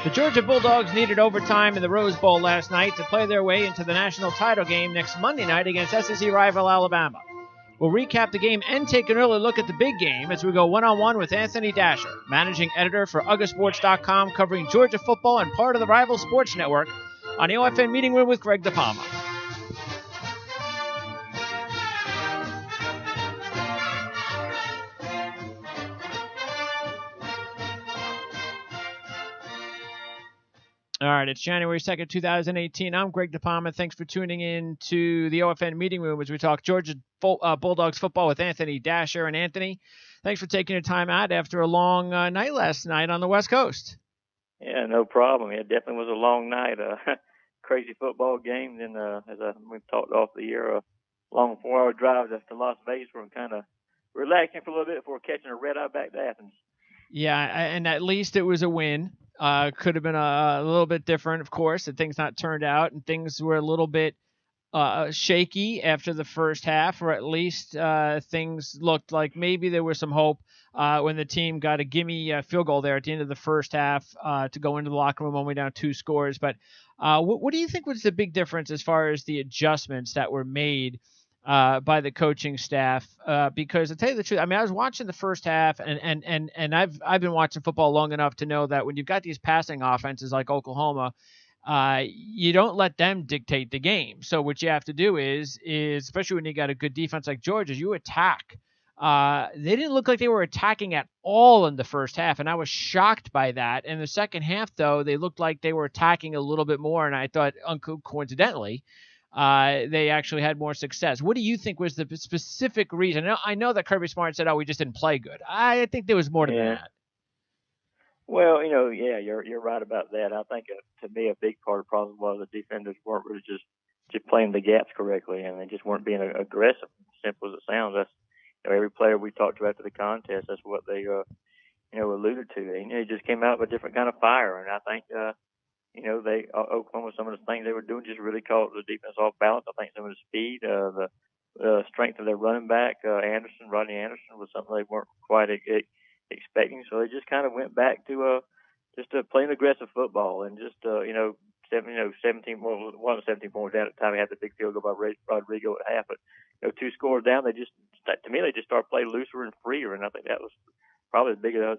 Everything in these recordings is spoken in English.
The Georgia Bulldogs needed overtime in the Rose Bowl last night to play their way into the national title game next Monday night against SEC rival Alabama. We'll recap the game and take an early look at the big game as we go one-on-one with Anthony Dasher, managing editor for UGAsports.com, covering Georgia football and part of the Rival Sports Network, on the OFN Meeting Room with Greg DePalma. All right, it's January 2nd, 2018. I'm Greg DePalma. Thanks for tuning in to the OFN Meeting Room as we talk Georgia Bulldogs football with Anthony Dasher. And Anthony, thanks for taking your time out after a long night last night on the West Coast. Yeah, no problem. It definitely was a long night. Crazy football game. Then, we've talked off the year, a long 4-hour drive to Las Vegas. We're kind of relaxing for a little bit before catching a red-eye back to Athens. Yeah, and at least it was a win. Could have been a little bit different, of course, if things not turned out and things were a little bit shaky after the first half, or at least things looked like maybe there was some hope when the team got a gimme field goal there at the end of the first half to go into the locker room only down 2 scores. But what do you think was the big difference as far as the adjustments that were made by the coaching staff? Because to tell you the truth, I mean, I was watching the first half, and I've been watching football long enough to know that when you've got these passing offenses like Oklahoma, you don't let them dictate the game. So what you have to do is especially when you got a good defense like Georgia, you attack. They didn't look like they were attacking at all in the first half, and I was shocked by that. In the second half, though, they looked like they were attacking a little bit more, and I thought, coincidentally, they actually had more success. What do you think was the specific reason? I know that Kirby Smart said, we just didn't play good. I think there was more to that. Well, you're right about that. I think to me a big part of the problem was the defenders weren't really just playing the gaps correctly, and they just weren't being aggressive. Simple as it sounds. That's every player we talked to after the contest. That's what they alluded to. They just came out with a different kind of fire, and I think Oklahoma, some of the things they were doing just really caught the defense off balance. I think some of the speed, the strength of their running back, Rodney Anderson, was something they weren't quite expecting. So they just kind of went back to playing aggressive football and 17 points down at the time. He had the big field goal by Rodrigo at half, but 2 scores down, they just started playing looser and freer, and I think that was probably the bigger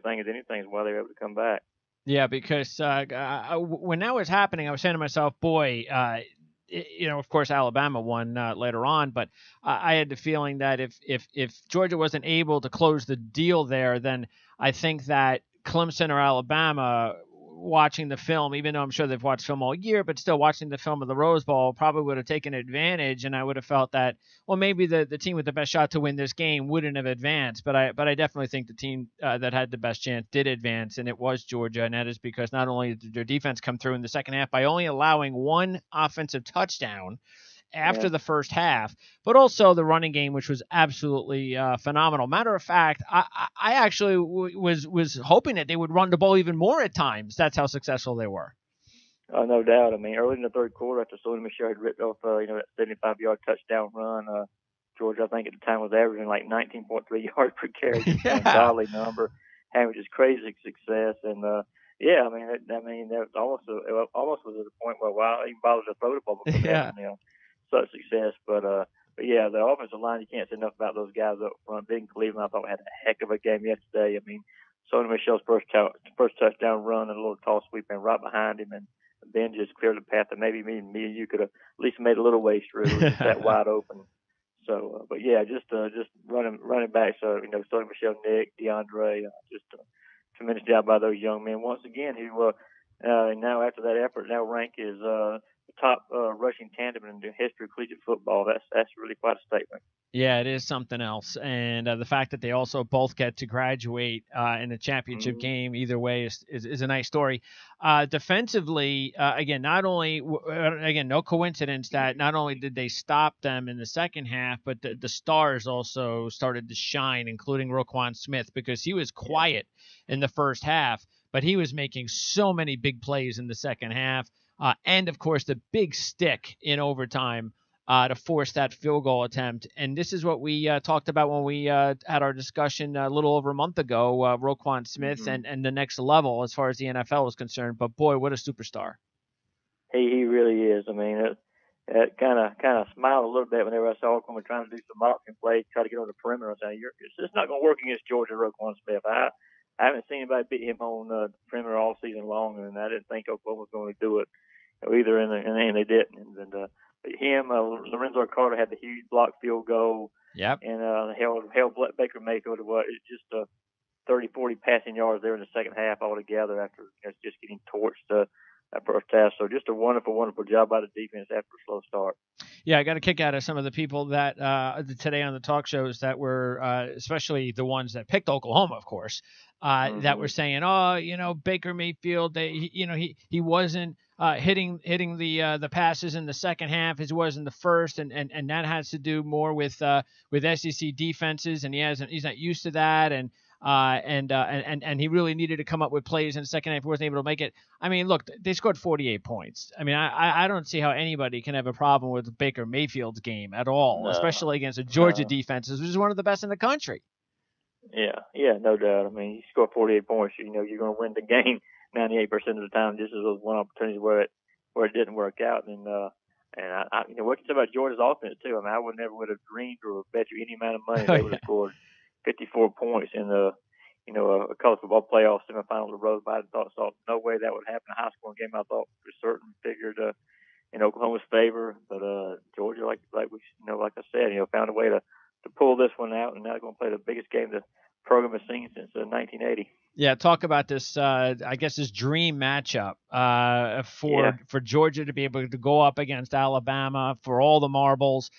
thing as anything is why they were able to come back. Yeah, because when that was happening, I was saying to myself, boy, of course, Alabama won later on, but I had the feeling that if Georgia wasn't able to close the deal there, then I think that Clemson or Alabama, watching the film, even though I'm sure they've watched film all year, but still watching the film of the Rose Bowl, probably would have taken advantage, and I would have felt that, well, maybe the team with the best shot to win this game wouldn't have advanced, but I definitely think the team that had the best chance did advance, and it was Georgia, and that is because not only did their defense come through in the second half by only allowing 1 offensive touchdown after the first half, but also the running game, which was absolutely phenomenal. Matter of fact, I actually was hoping that they would run the ball even more at times. That's how successful they were. No doubt. I mean, early in the third quarter, after Sony Michel had ripped off, that 75-yard touchdown run, Georgia, I think at the time, was averaging like 19.3 yards per carry, a godly number, having just crazy success. And that almost was at the point where, wow, even bothered to throw the ball because such success. But the offensive line, you can't say enough about those guys up front. Big Cleveland, I thought, had a heck of a game yesterday. I mean, Sony Michel's first touchdown run and a little toss sweep and right behind him, and Ben just cleared the path that maybe me and you could have at least made a little ways through. It was just that wide open. So, just running back. So, Sony Michel, Nick, DeAndre, just a tremendous job by those young men once again. Who now after that effort now rank is the top rushing tandem in the history of collegiate football. That's really quite a statement. Yeah, it is something else. And the fact that they also both get to graduate in the championship game either way is a nice story. Defensively, no coincidence that not only did they stop them in the second half, but the stars also started to shine, including Roquan Smith, because he was quiet in the first half, but he was making so many big plays in the second half. And, of course, the big stick in overtime to force that field goal attempt. And this is what we talked about when we had our discussion a little over a month ago, Roquan Smith and the next level as far as the NFL is concerned. But boy, what a superstar. He really is. I mean, it kind of smiled a little bit whenever I saw Oklahoma trying to do some option plays, try to get on the perimeter. I was saying, it's not going to work against Georgia Roquan Smith. I haven't seen anybody beat him on the perimeter all season long, and I didn't think Oklahoma was going to do it either, and they didn't. And but him, Lorenzo Carter had the huge block field goal. Yep. And held Baker Mayfield to what? It's just 30, 40 passing yards there in the second half altogether after just getting torched that first half. So just a wonderful, wonderful job by the defense after a slow start. Yeah, I got a kick out of some of the people that today on the talk shows that were, especially the ones that picked Oklahoma, of course, that were saying, Baker Mayfield, he wasn't hitting the passes in the second half as he was in the first, and that has to do more with SEC defenses, and he's not used to that, and he really needed to come up with plays in the second half. He wasn't able to make it. I mean, look, they scored 48 points. I mean, I don't see how anybody can have a problem with Baker Mayfield's game at all, especially against a Georgia defense, which is one of the best in the country. Yeah, no doubt. I mean, you score 48 points, you're going to win the game 98% of the time. Just as those one opportunities where it didn't work out, and I what you say about Georgia's offense too. I mean, I would never would have dreamed or bet you any amount of money they would have scored 54 points in a college football playoff semifinal of the Rose Bowl. I thought no way that would happen. A high scoring game, I thought for certain figured in Oklahoma's favor, but Georgia, like I said, found a way to pull this one out, and now they're going to play the biggest game the program has seen since 1980. Yeah, talk about this. I guess this dream matchup for Georgia to be able to go up against Alabama for all the marbles.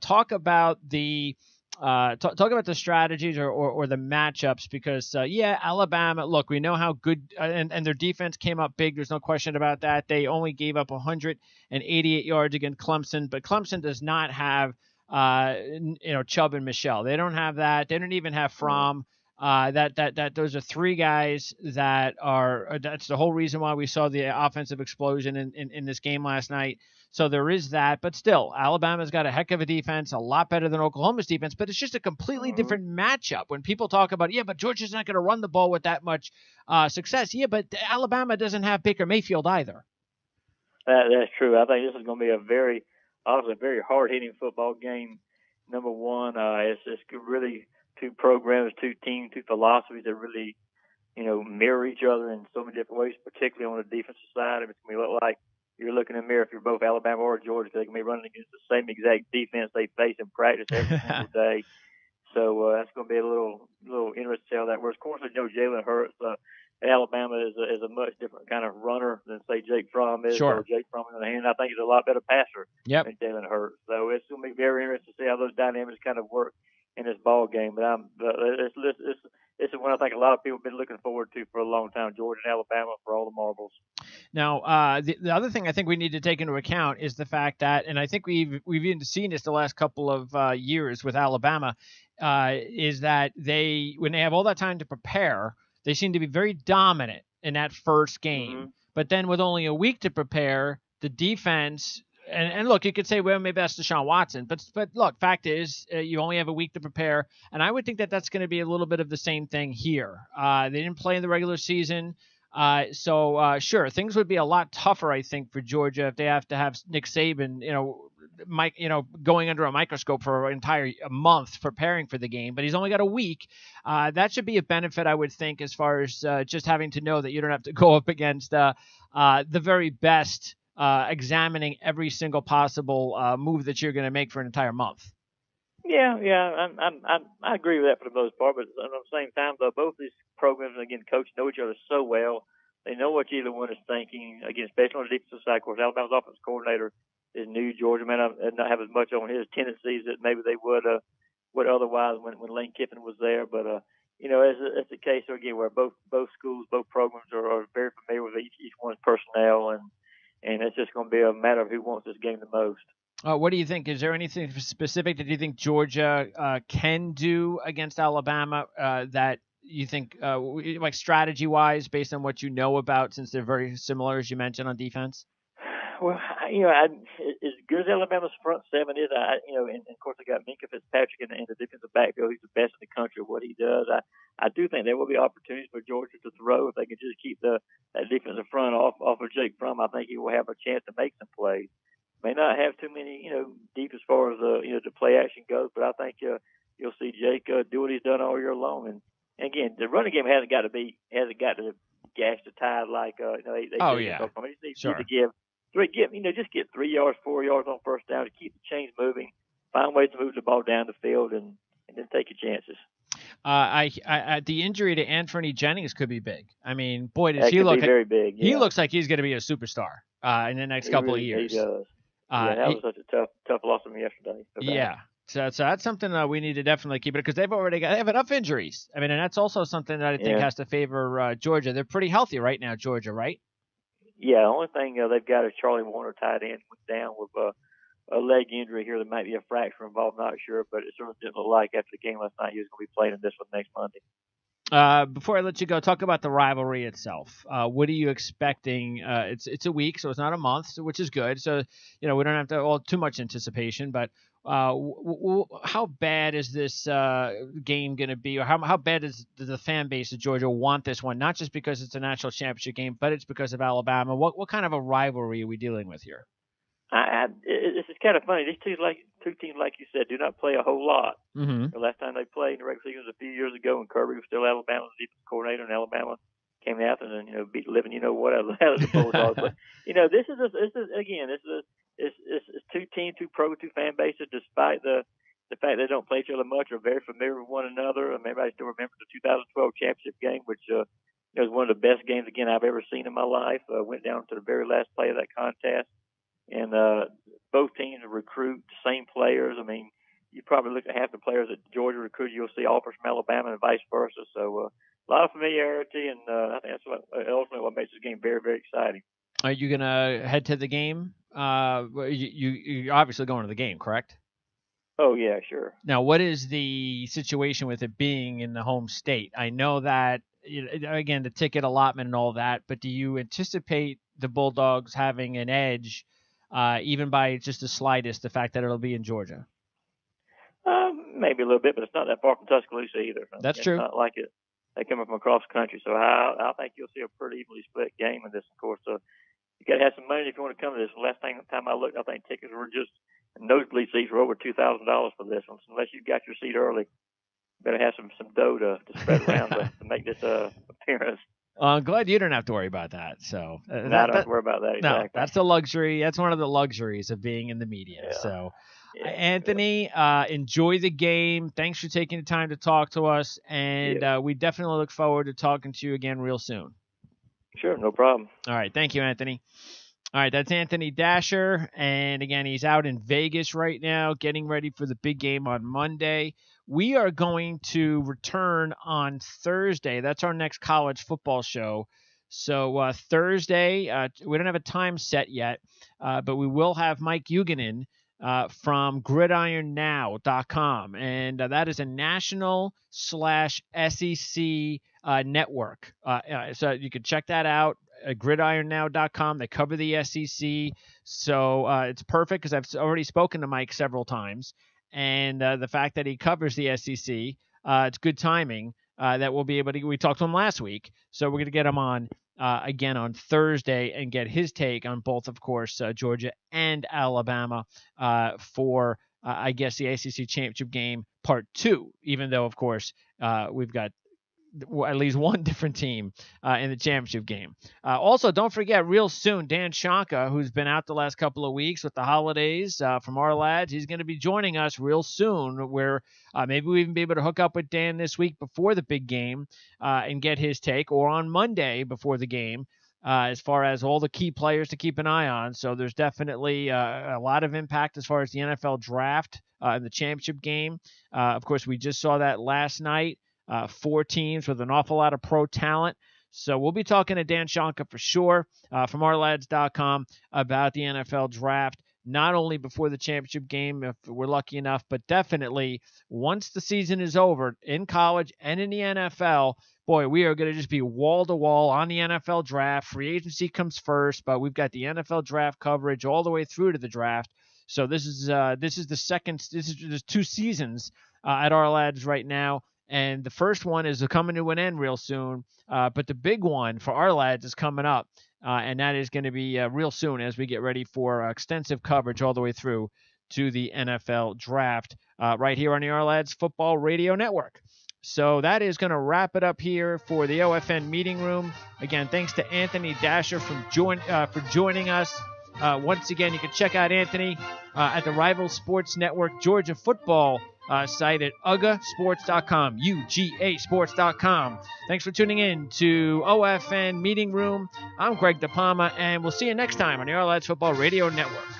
Talk about the strategies or the matchups, because Alabama, look, we know how good and their defense came up big. There's no question about that. They only gave up 188 yards against Clemson, but Clemson does not have Chubb and Michelle. They don't have that. They don't even have Fromm. Those are three guys that's the whole reason why we saw the offensive explosion in this game last night. So there is that, but still, Alabama's got a heck of a defense, a lot better than Oklahoma's defense, but it's just a completely different matchup. When people talk about, but Georgia's not going to run the ball with that much success. Yeah, but Alabama doesn't have Baker Mayfield either. That's true. I think this is going to be a very hard-hitting football game. Number one, it's really two programs, two teams, two philosophies that really, mirror each other in so many different ways, particularly on the defensive side. It's going to look like you're looking in the mirror if you're both Alabama or Georgia. They can be running against the same exact defense they face in practice every single day. So that's going to be a little interesting to see how that works. Of course, Jalen Hurts at Alabama is a much different kind of runner than, say, Jake Fromm is. Sure. So Jake Fromm, on the other hand, I think he's a lot better passer than Jalen Hurts. So it's going to be very interesting to see how those dynamics kind of work in this ball game. But this is one I think a lot of people have been looking forward to for a long time, Georgia and Alabama, for all the marbles. Now, the other thing I think we need to take into account is the fact that, and I think we've even seen this the last couple of years with Alabama, is that when they have all that time to prepare, they seem to be very dominant in that first game. Mm-hmm. But then with only a week to prepare, the defense – and look, you could say, well, maybe that's Deshaun Watson. But look, fact is, you only have a week to prepare. And I would think that that's going to be a little bit of the same thing here. They didn't play in the regular season. So sure, things would be a lot tougher, I think, for Georgia if they have to have Nick Saban, going under a microscope for an entire month preparing for the game. But he's only got a week. That should be a benefit, I would think, as far as just having to know that you don't have to go up against the very best, examining every single possible move that you're going to make for an entire month. Yeah, I agree with that for the most part. But at the same time, though, both these programs, again, coach know each other so well. They know what either one is thinking. Again, especially on the defensive side, of course, Alabama's offensive coordinator is new. Georgia may not have as much on his tendencies that maybe they would otherwise when Lane Kiffin was there. But it's a case again where both schools, both programs are very familiar with each one's personnel, and it's just going to be a matter of who wants this game the most. What do you think? Is there anything specific that you think Georgia can do against Alabama that you think, like strategy-wise, based on what you know about, since they're very similar, as you mentioned, on defense? Well, as good as Alabama's front seven is, and of course they got Minka Fitzpatrick in the defensive backfield. He's the best in the country at what he does. I do think there will be opportunities for Georgia to throw if they can just keep that defensive front off of Jake Fromm. I think he will have a chance to make some plays. May not have too many, deep as far as the play action goes, but I think you'll see Jake do what he's done all year long. And again, the running game hasn't got to gash the tide like they oh did. yeah, They just need sure. to just get 3 yards, 4 yards on first down to keep the chains moving, find ways to move the ball down the field, and then take your chances. The injury to Anthony Jennings could be big. I mean, boy, does that he look very big. Yeah. He looks like he's going to be a superstar in the next couple of years. He does. That was such a tough loss from yesterday. Yeah. So that's something we need to definitely keep it because they have enough injuries. I mean, and that's also something that I think has to favor Georgia. They're pretty healthy right now, Georgia, right? Yeah. The only thing they've got is Charlie Warner tight end went down with a leg injury here. There might be a fracture involved. Not sure, but it certainly didn't look like after the game last night he was going to be playing in this one next Monday. Before I let you go, talk about the rivalry itself. What are you expecting? It's a week, so it's not a month, which is good. So we don't have to too much anticipation. But how bad is this game going to be, or how bad does the fan base of Georgia want this one? Not just because it's a national championship game, but it's because of Alabama. What kind of a rivalry are we dealing with here? This is kind of funny. These two teams, like you said, do not play a whole lot. Mm-hmm. The last time they played in the regular season was a few years ago when Kirby was still Alabama's defensive coordinator, and Alabama came out and beat the living what out of the Bulldogs. But this is two teams, two fan bases, despite the fact they don't play each other much, are very familiar with one another. I mean, everybody still remembers the 2012 championship game, which was one of the best games again I've ever seen in my life. Went down to the very last play of that contest. And both teams recruit the same players. I mean, you probably look at half the players that Georgia recruited, you'll see offers from Alabama and vice versa. So a lot of familiarity, and I think that's ultimately what makes this game very, very exciting. Are you going to head to the game? You're obviously going to the game, correct? Oh, yeah, sure. Now, what is the situation with it being in the home state? I know that, again, the ticket allotment and all that, but do you anticipate the Bulldogs having an edge even by just the slightest, the fact that it'll be in Georgia? Maybe a little bit, but it's not that far from Tuscaloosa either. That's it's true. Not like it. They come from across the country, so I think you'll see a pretty evenly split game in this, of course. So you got to have some money if you want to come to this. The last time I looked, I think tickets were just nosebleed seats were over $2,000 for this one. So unless you got your seat early, you better have some dough to spread around to make this appearance. I'm glad you don't have to worry about that. So I don't have to worry about that. Exactly. No, that's the luxury. That's one of the luxuries of being in the media. Yeah. So, yeah, Anthony, enjoy the game. Thanks for taking the time to talk to us, and we definitely look forward to talking to you again real soon. Sure, no problem. All right, thank you, Anthony. All right, that's Anthony Dasher, and again, he's out in Vegas right now, getting ready for the big game on Monday. We are going to return on Thursday. That's our next college football show. So Thursday, we don't have a time set yet, but we will have Mike Huguenin from GridironNow.com, and that is a national/SEC network. So you can check that out. GridironNow.com. They cover the SEC, so it's perfect because I've already spoken to Mike several times, and the fact that he covers the SEC, it's good timing that we'll be able to. We talked to him last week, so we're going to get him on again on Thursday and get his take on both, of course, Georgia and Alabama for, I guess, the ACC Championship game Part 2, even though, of course, we've got at least one different team in the championship game. Also, don't forget, real soon, Dan Shanka, who's been out the last couple of weeks with the holidays from our lads, he's going to be joining us real soon, where maybe we'll even be able to hook up with Dan this week before the big game and get his take, or on Monday before the game, as far as all the key players to keep an eye on. So there's definitely a lot of impact as far as the NFL draft and the championship game. Of course, we just saw that last night. 4 teams with an awful lot of pro talent. So we'll be talking to Dan Shanka for sure from ourlads.com about the NFL draft, not only before the championship game, if we're lucky enough, but definitely once the season is over in college and in the NFL. Boy, we are going to just be wall-to-wall on the NFL draft. Free agency comes first, but we've got the NFL draft coverage all the way through to the draft. So this is the second. There's 2 seasons at our lads right now, and the first one is coming to an end real soon. But the big one for our lads is coming up, and that is going to be real soon as we get ready for extensive coverage all the way through to the NFL draft right here on the Our Lads Football Radio Network. So that is going to wrap it up here for the OFN meeting room. Again, thanks to Anthony Dasher for joining us. Once again, you can check out Anthony at the Rival Sports Network Georgia football site at ugasports.com, UGA sports.com. Thanks for tuning in to OFN Meeting Room. I'm Greg DePalma, and we'll see you next time on the Our Lads Football Radio Network.